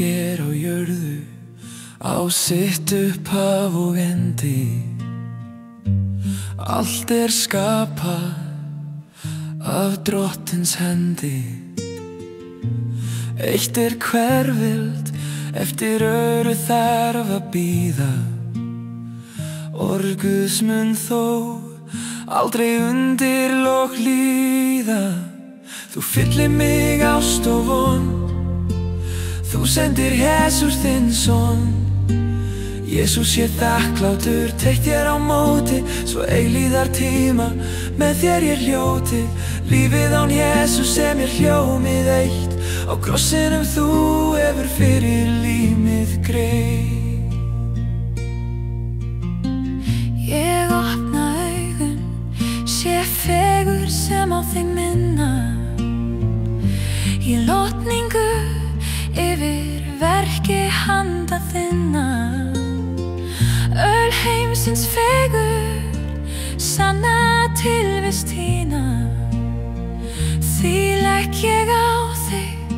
hér á jörðu á sitt upphaf og endi. Allt skapað af Drottins hendi. Eitt hverfild, eftir öðru þarf að bíða. Orð Guðs mun þó aldrei undir lok líða. Þú fyllir mig ást og von, þú sendir Jesús þinn son. Jesús ég þakklátur, tek þér á móti, svo eilíðar tíma með þér ég hljóti. Lífið án Jesús sem ég hljómið eitt, á krossinum þú hefur fyrir líf mitt greitt. Ég opna augun, sé fegur sem á þig minna. Í lotningu yfir verki handa þinna. Öll heimsins fegur, sanna tilvist þína. Því legg ég á þig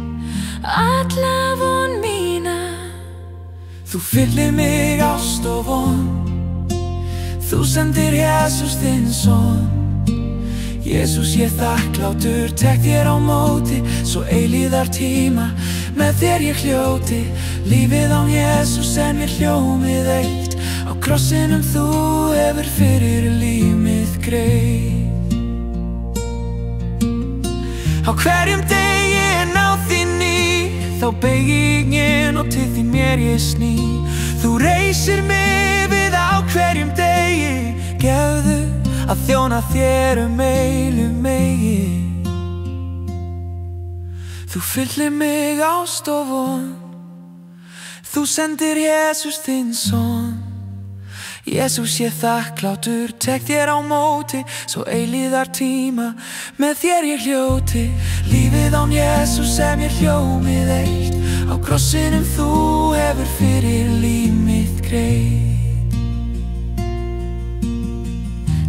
alla von mína. Þú fyllir mig ást og von, þú sendir Jesús þinn son. Jesús ég þakklátur, tek þér á móti, svo eilíðar tíma með þér ég hljóti. Lífið án Jesús en mér hljómið eitt, á krossinum þú hefur fyrir líf mitt greitt. Á hverjum degi náð þín ný, þá beygi ég og til þín mér ég sný. Þú reisir mig við á hverjum degi, gefðu að þjóna þér eilu megi. Þú fyllir mig ást og von, þú sendir Jesús þinn son. Jesús ég þakklátur, tek þér á móti, svo eilíðar tíma með þér ég hljóti. Lífið án Jesús sem ég hljómið eitt, á krossinum þú hefur fyrir líf mitt greitt.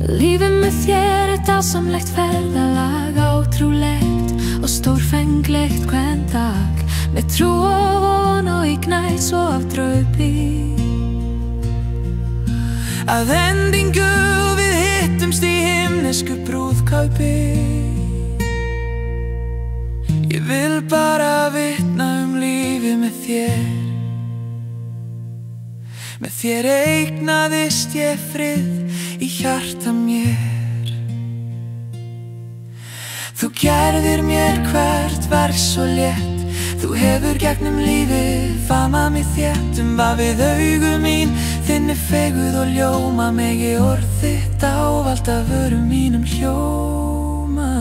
Lífið með þér dásamlegt ferðalag, ótrúlegt og stórfenglegt hvern dag. Með trú og von og í gnæs og af draupi. Að endingu við hittumst í himnesku brúðkaupi. Ég vil bara vitna lífið með þér. Með þér eignaðist ég frið í hjarta mér. Þú gerðir mér hvert verk svo létt, þú hefur gegnum lífið famað mig þétt. Vafið augu mín, þinni feguð og ljóma, megi orð þitt ávallt af vörum mínum hljóma.